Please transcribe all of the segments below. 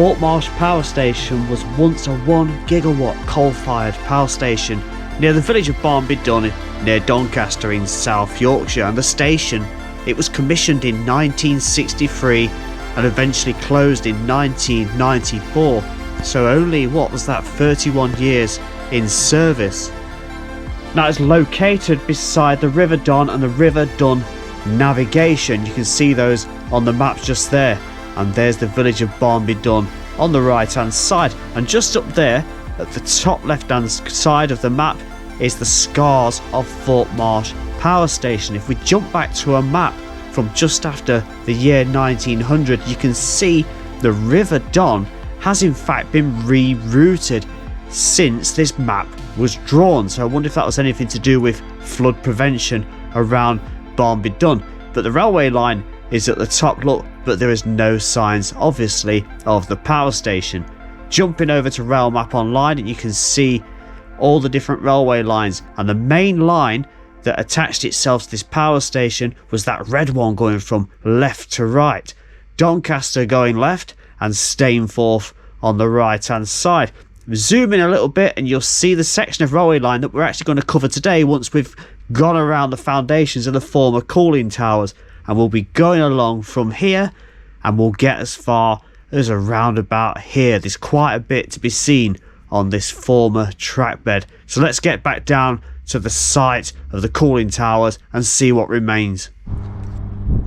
Thorpe Marsh Power Station was once a 1 gigawatt coal-fired power station near the village of Barnby Dun near Doncaster in South Yorkshire, and the station, it was commissioned in 1963 and eventually closed in 1994, so only, what was that, 31 years in service. Now it's located beside the River Don and the River Dun navigation. You can see those on the map just there, and there's the village of Barnby Dun on the right hand side, and just up there at the top left hand side of the map is the scars of Thorpe Marsh Power Station. If we jump back to a map from just after the year 1900, you can see the River Don has in fact been rerouted since this map was drawn, so I wonder if that was anything to do with flood prevention around Barnby Dun. But the railway line is at the top, look, but there is no signs obviously of the power station. Jumping over to Rail Map Online, and you can see all the different railway lines, and the main line that attached itself to this power station was that red one going from left to right, Doncaster going left and Stainforth on the right hand side. Zoom in a little bit and you'll see the section of railway line that we're actually going to cover today once we've gone around the foundations of the former cooling towers, and we'll be going along from here and we'll get as far as around about here. There's quite a bit to be seen on this former track bed, so let's get back down to the site of the cooling towers and see what remains.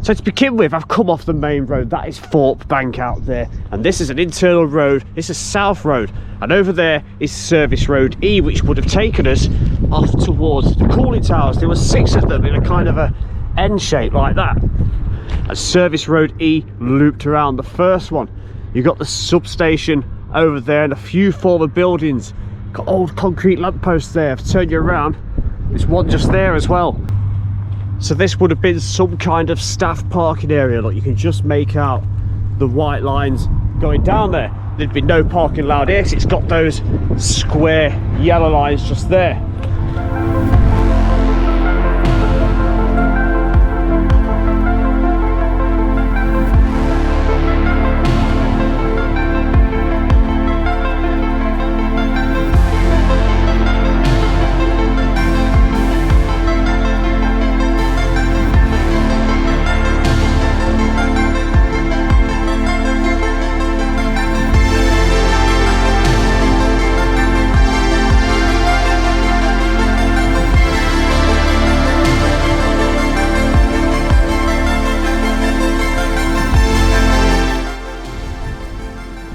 So to begin with, I've come off the main road. That is Thorpe Bank out there, and this is an internal road. This is South Road, and over there is Service Road E, which would have taken us off towards the cooling towers. There were 6 of them in a kind of a N shape like that, and Service Road E looped around the first one. You've got the substation over there and a few former buildings. Got old concrete lampposts there. I've turned you around, there's one just there as well. So this would have been some kind of staff parking area. Look, you can just make out the white lines going down there. There'd be no parking allowed here, 'cause it's got those square yellow lines just there.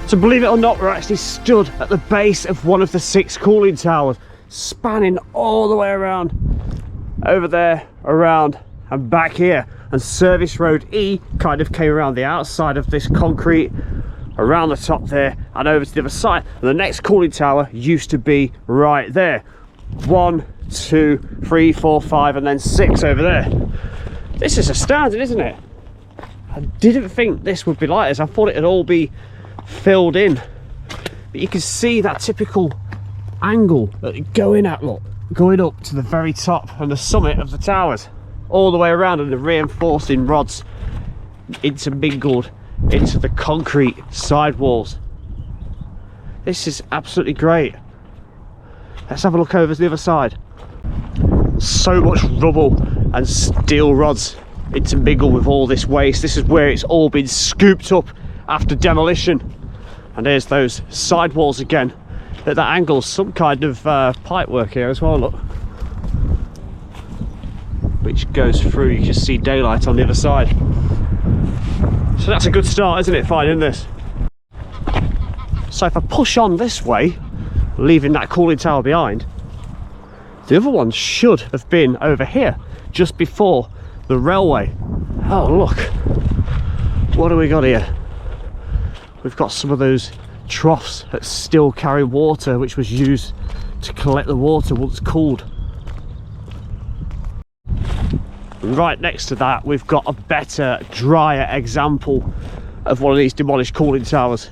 So believe it or not, we're actually stood at the base of one of the 6 cooling towers, spanning all the way around, over there, around and back here. And Service Road E kind of came around the outside of this concrete, around the top there and over to the other side. And the next cooling tower used to be right there. 1, 2, 3, 4, 5 and then 6 over there. This is astounding, isn't it? I didn't think this would be like this. I thought it'd all be filled in, but you can see that typical angle that going at, look, going up to the very top and the summit of the towers all the way around, and the reinforcing rods intermingled into the concrete sidewalls. This is absolutely great. Let's have a look over to the other side. So much rubble and steel rods intermingled with all this waste. This is where it's all been scooped up after demolition. And there's those sidewalls again at that angle. Some kind of pipe work here as well, look, which goes through. You can see daylight on the other side. So that's a good start, isn't it, finding this? So if I push on this way, leaving that cooling tower behind, the other one should have been over here just before the railway. Oh look, what do we got here? We've got some of those troughs that still carry water, which was used to collect the water once cooled. Right next to that, we've got a better, drier example of one of these demolished cooling towers.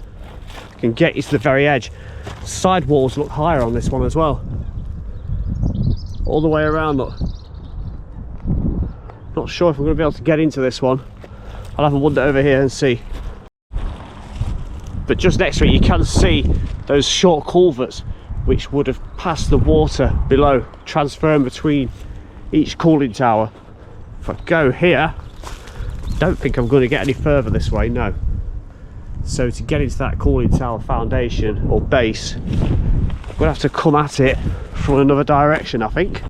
Can get you to the very edge. Sidewalls look higher on this one as well. All the way around, look. Not sure if I'm going to be able to get into this one. I'll have a wander over here and see. but just next to it you can see those short culverts which would have passed the water below, transferring between each cooling tower. If I go here, don't think I'm going to get any further this way, no. So to get into that cooling tower foundation or base, I'm going to have to come at it from another direction, I think.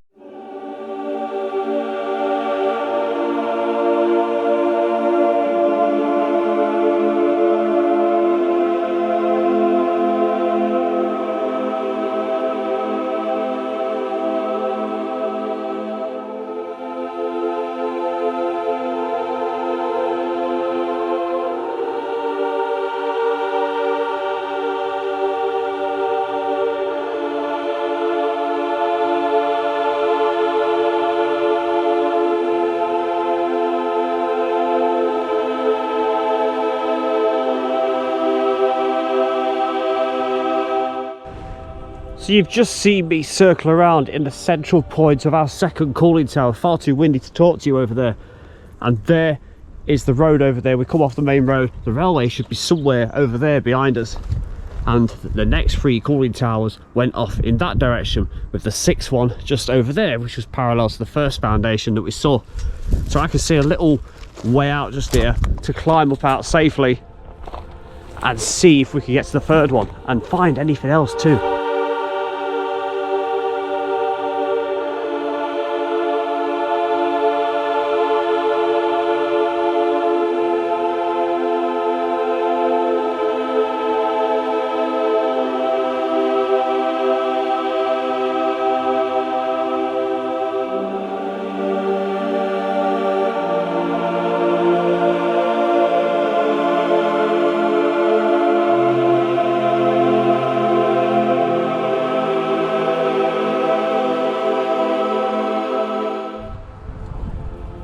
So you've just seen me circle around in the central point of our second cooling tower. Far too windy to talk to you over there. And there is the road over there. We come off the main road. The railway should be somewhere over there behind us. And the next 3 cooling towers went off in that direction, with the 6th one just over there, which was parallel to the first foundation that we saw. So I can see a little way out just here to climb up out safely and see if we can get to the 3rd one and find anything else too.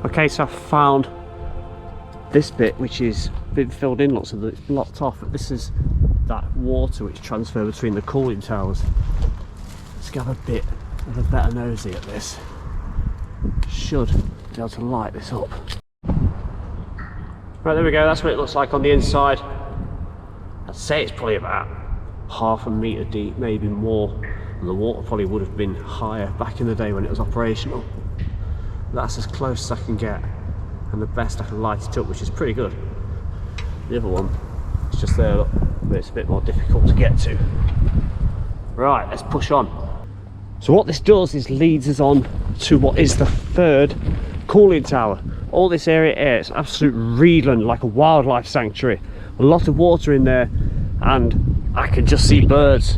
Okay, so I found this bit which is been filled in, lots of it blocked off. This is that water which transferred between the cooling towers. Let's have a bit of a better nosy at this. Should be able to light this up. Right, there we go, that's what it looks like on the inside. I'd say it's probably about half a metre deep, maybe more. And the water probably would have been higher back in the day when it was operational. That's as close as I can get, and the best I can light it up, which is pretty good. The other one is just there, look, but it's a bit more difficult to get to. Right, let's push on. So what this does is leads us on to what is the 3rd cooling tower. All this area here is absolute reedland, like a wildlife sanctuary. A lot of water in there, and I can just see birds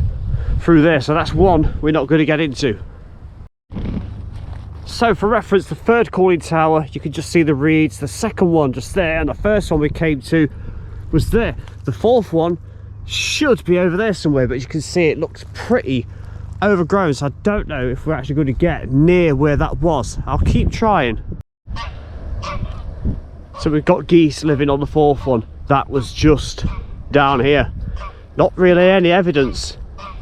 through there, so that's one we're not going to get into. So for reference, the 3rd cooling tower, you can just see the reeds. The 2nd one just there, and the 1st one we came to was there. The 4th one should be over there somewhere, but as you can see, it looks pretty overgrown, so I don't know if we're actually going to get near where that was. I'll keep trying. So we've got geese living on the 4th one. That was just down here. Not really any evidence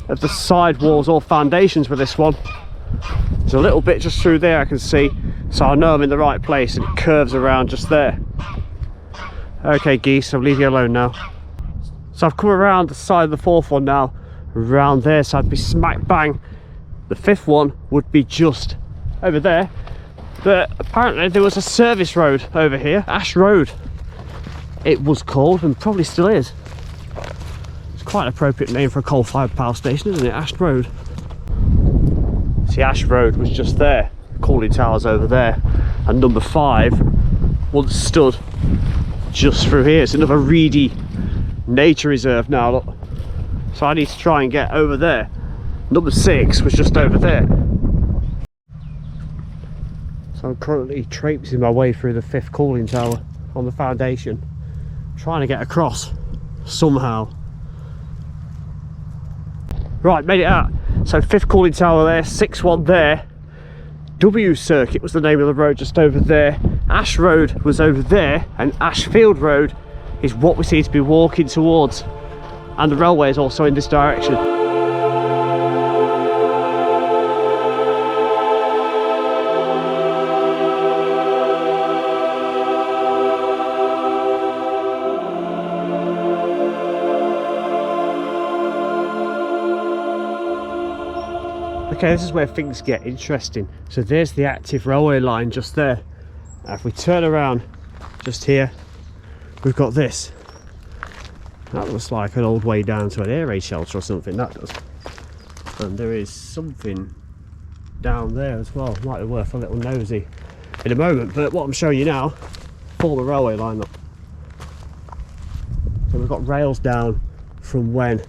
of the side walls or foundations for this one. There's a little bit just through there I can see, so I know I'm in the right place, and it curves around just there. Okay geese, I'll leave you alone now. So I've come around the side of the 4th one now, around there, so I'd be smack bang. The 5th one would be just over there, but apparently there was a service road over here, Ash Road it was called, and probably still is. It's quite an appropriate name for a coal-fired power station, isn't it? Ash Road. See, Ash Road was just there, cooling towers over there, and number 5 once stood just through here. It's another reedy nature reserve now, look. So I need to try and get over there. Number 6 was just over there. So I'm currently traipsing my way through the 5th cooling tower on the foundation, trying to get across somehow. Right, made it out. So 5th cooling tower there, 6th one there. W Circuit was the name of the road just over there. Ash Road was over there, and Ashfield Road is what we seem to be walking towards. And the railway is also in this direction. Okay, this is where things get interesting. So there's the active railway line just there. Now if we turn around just here, we've got this. That looks like an old way down to an air raid shelter or something, that does. And there is something down there as well. Might be worth a little nosy in a moment, but what I'm showing you now, former railway line up. So we've got rails down from when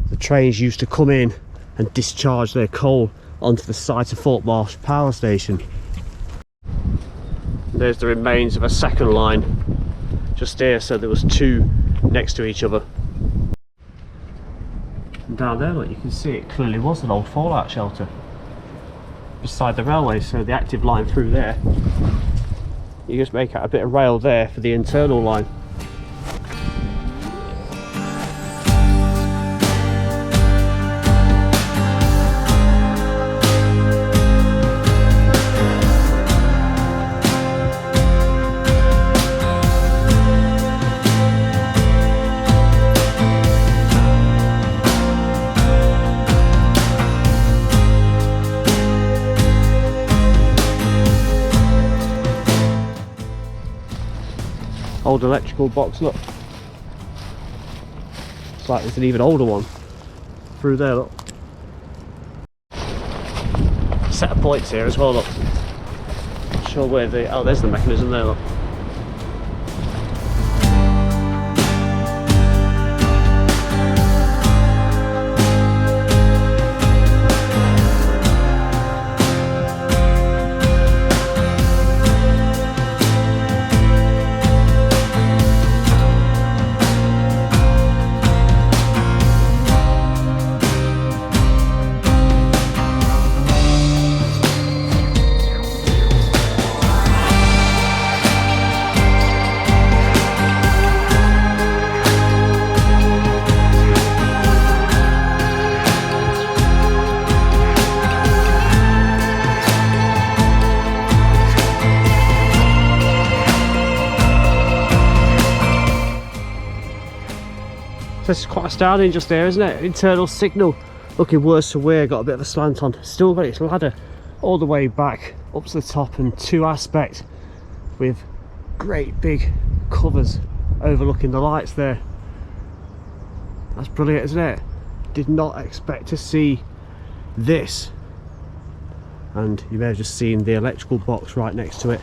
the trains used to come in and discharge their coal onto the site of Thorpe Marsh Power Station. There's the remains of a second line just here, so there was two next to each other. And down there, look, you can see it clearly was an old fallout shelter beside the railway, so the active line through there, you just make out a bit of rail there for the internal line. Old electrical box, look. It's like there's an even older one through there, look. Set of points here as well, look. Not sure where the, oh, there's the mechanism there, look. So this is quite astounding just there, isn't it? Internal signal looking worse for wear, got a bit of a slant on. Still got its ladder all the way back up to the top, and two aspects with great big covers overlooking the lights there. That's brilliant, isn't it? Did not expect to see this. And you may have just seen the electrical box right next to it.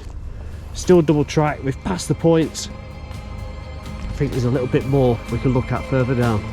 Still double track, we've passed the points. I think there's a little bit more we can look at further down.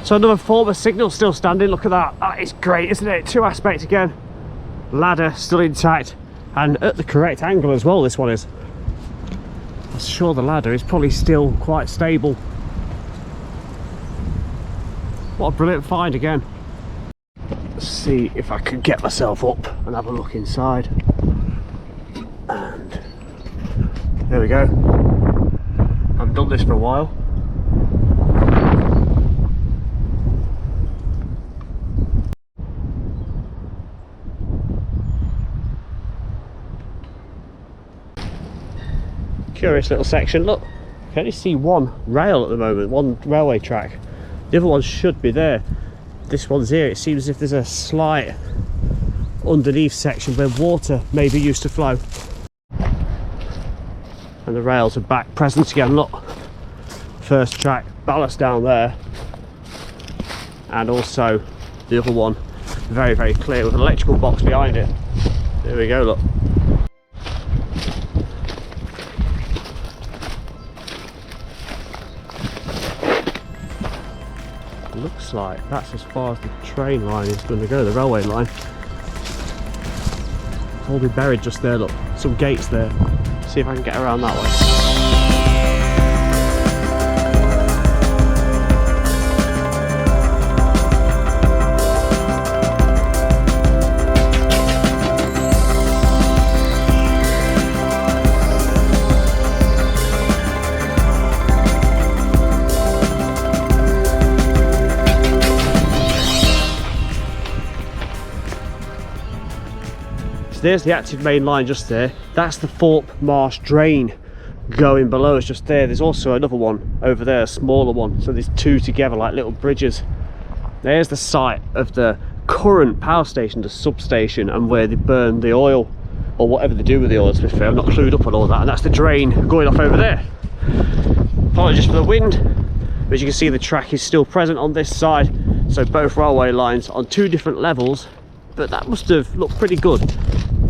So another form of signal still standing, look at that. That is great, isn't it? Two aspects again. Ladder still intact and at the correct angle as well, this one is. I'm sure the ladder is probably still quite stable. What a brilliant find again. Let's see if I can get myself up and have a look inside. And there we go. I've done this for a while. Curious little section, look, I can only see one rail at the moment, one railway track. The other one should be there. This one's here, it seems as if there's a slight underneath section where water maybe used to flow. And the rails are back present again, look. First track, ballast down there. And also the other one, very, very clear with an electrical box behind it. There we go, look. Looks like that's as far as the train line is going to go, the railway line. It's all be buried just there, look. Some gates there. See if I can get around that way. So there's the active main line just there. That's the Thorpe Marsh drain going below us just there. There's also another one over there, a smaller one. So there's two together like little bridges. There's the site of the current power station, the substation, and where they burn the oil, or whatever they do with the oil, to be fair. I'm not clued up on all that. And that's the drain going off over there. Apologies for the wind, but as you can see, the track is still present on this side. So both railway lines on two different levels, but that must have looked pretty good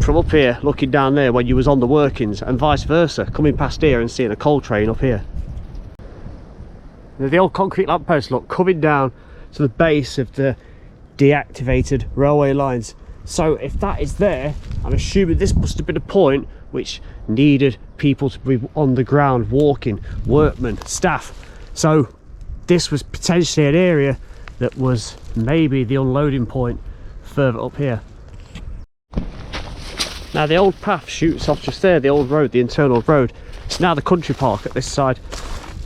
from up here looking down there when you was on the workings, and vice versa, coming past here and seeing a coal train up here. Now, the old concrete lamppost, look, coming down to the base of the deactivated railway lines. So if that is there, I'm assuming this must have been a point which needed people to be on the ground walking, workmen, staff. So this was potentially an area that was maybe the unloading point further up here. Now the old path shoots off just there, the old road, the internal road. It's now the country park at this side,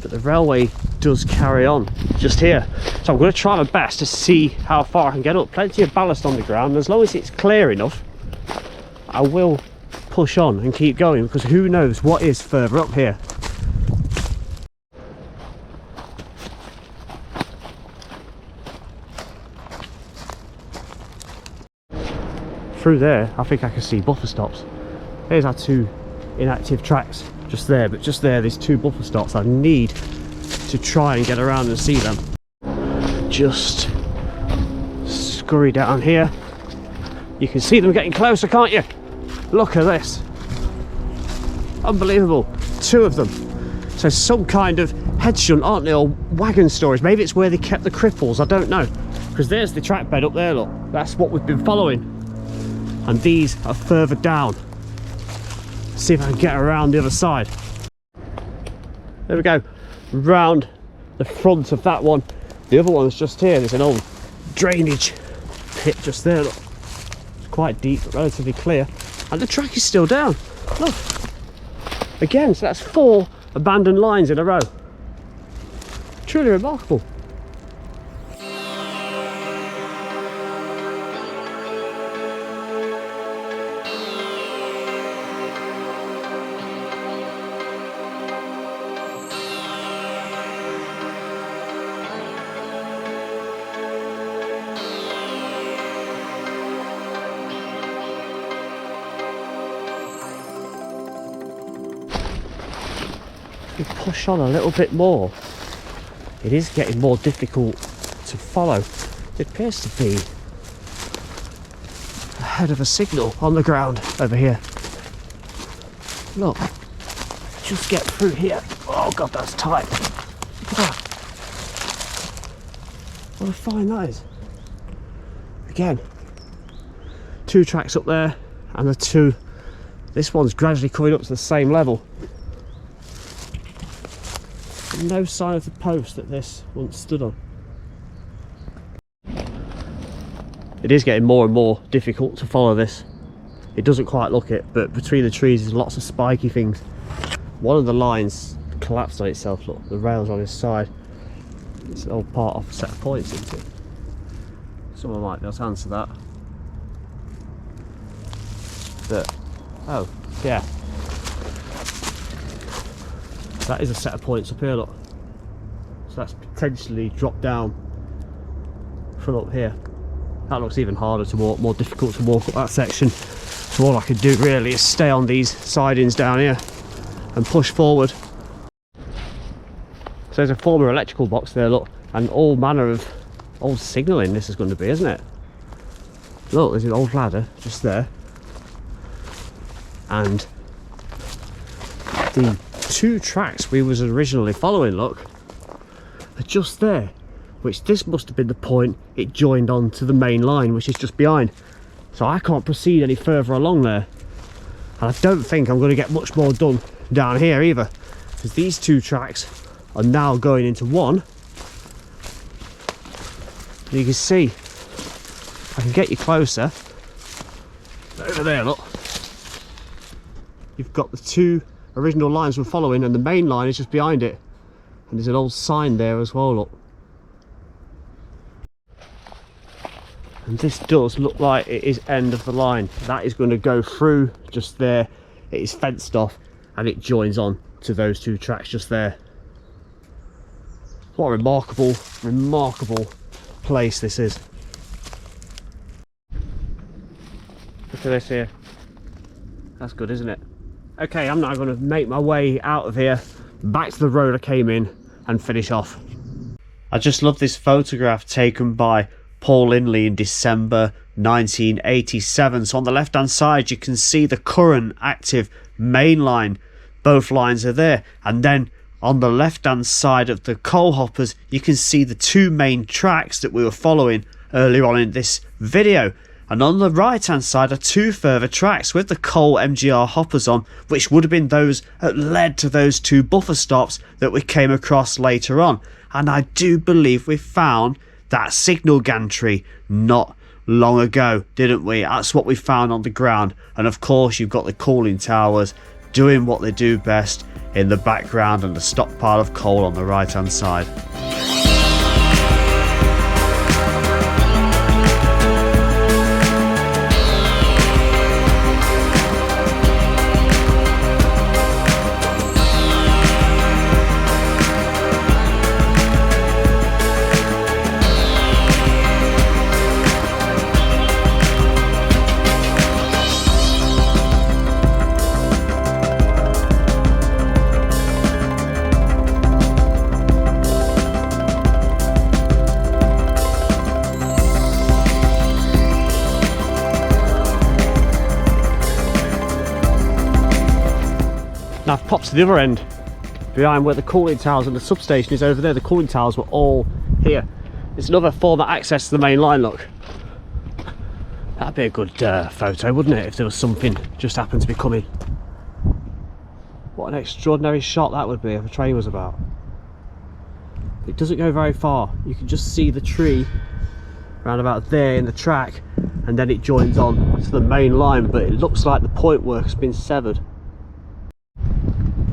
but the railway does carry on just here. So I'm going to try my best to see how far I can get up. Plenty of ballast on the ground, and as long as it's clear enough, I will push on and keep going, because who knows what is further up here. Through there, I think I can see buffer stops. There's our two inactive tracks just there, but just there's two buffer stops. I need to try and get around and see them. Just scurry down here. You can see them getting closer, can't you? Look at this. Unbelievable. Two of them. So some kind of head shunt, aren't they, or wagon storage. Maybe it's where they kept the cripples, I don't know. Because there's the track bed up there, look. That's what we've been following. And these are further down. See if I can get around the other side. There we go. Round the front of that one. The other one's just here. There's an old drainage pit just there. Look. It's quite deep, but relatively clear. And the track is still down. Look. Again, so that's 4 abandoned lines in a row. Truly remarkable. We push on a little bit more, it is getting more difficult to follow. It appears to be ahead of a signal on the ground over here. Look, just get through here. Oh god, that's tight. Look at that. What a fine that is. Again, 2 tracks up there, and the 2, this one's gradually coming up to the same level. No sign of the post that this once stood on. It is getting more and more difficult to follow this. It doesn't quite look it, but between the trees there's lots of spiky things. One of the lines collapsed on itself, look, the rails on its side. It's all part of a set of points, isn't it? Someone might be able to answer that. But, oh, yeah. That is a set of points up here, look. So that's potentially dropped down from up here. That looks even harder to walk, more difficult to walk up that section. So all I can do really is stay on these sidings down here and push forward. So there's a former electrical box there, look, and all manner of old signalling this is going to be, isn't it? Look, there's an old ladder just there. And the 2 tracks we was originally following, look, are just there, which this must have been the point it joined on to the main line, which is just behind. So I can't proceed any further along there, and I don't think I'm going to get much more done down here either, because these 2 tracks are now going into one. And you can see, I can get you closer over there, look, you've got the 2 original lines we're following, and the main line is just behind it, and there's an old sign there as well, look. And this does look like it is end of the line. That is going to go through just there. It is fenced off and it joins on to those two tracks just there. What a remarkable place this is. Look at this here. That's good, isn't it? Okay, I'm now going to make my way out of here, back to the road I came in, and finish off. I just love this photograph taken by Paul Linley in December 1987. So on the left hand side you can see the current active main line. Both lines are there, and then on the left hand side of the coal hoppers you can see the two main tracks that we were following earlier on in this video. And on the right hand side are two further tracks with the coal MGR hoppers on, which would have been those that led to those two buffer stops that we came across later on. And I do believe we found that signal gantry not long ago, didn't we? That's what we found on the ground. And of course you've got the cooling towers doing what they do best in the background, and the stockpile of coal on the right hand side. Now I've popped to the other end, behind where the cooling towers and the substation is over there. The cooling towers were all here. It's another form of access to the main line, look. That'd be a good photo, wouldn't it, if there was something just happened to be coming. What an extraordinary shot that would be if a train was about. It doesn't go very far. You can just see the tree around about there in the track, and then it joins on to the main line, but it looks like the point work has been severed.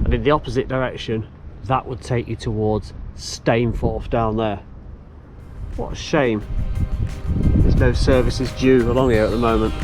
And in the opposite direction, that would take you towards Stainforth down there. What a shame there's no services due along here at the moment.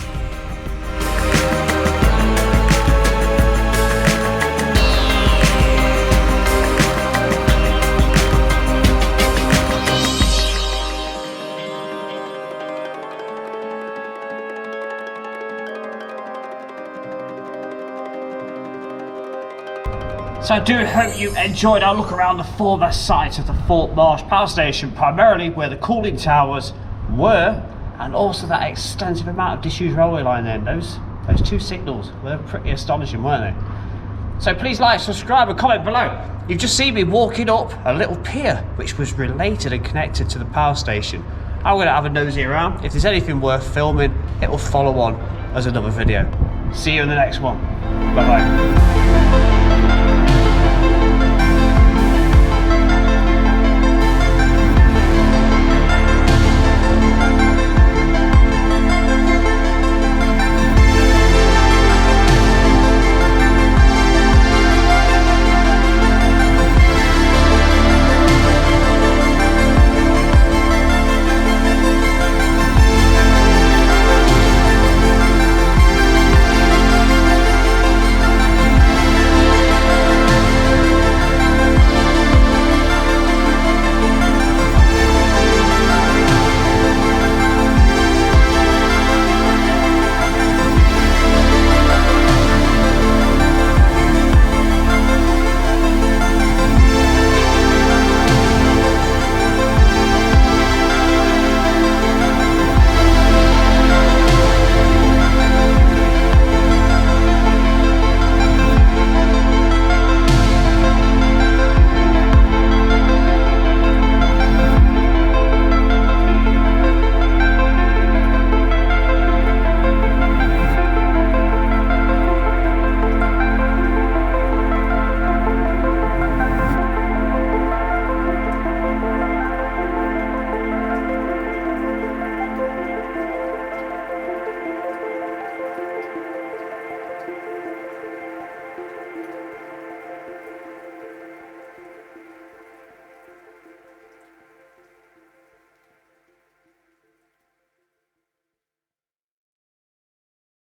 So I do hope you enjoyed our look around the former site of the Thorpe Marsh Power Station, primarily where the cooling towers were, and also that extensive amount of disused railway line there. Those two signals were pretty astonishing, weren't they? So please like, subscribe and comment below. You've just seen me walking up a little pier which was related and connected to the power station. I'm going to have a nosy around. If there's anything worth filming, it will follow on as another video. See you in the next one. Bye bye.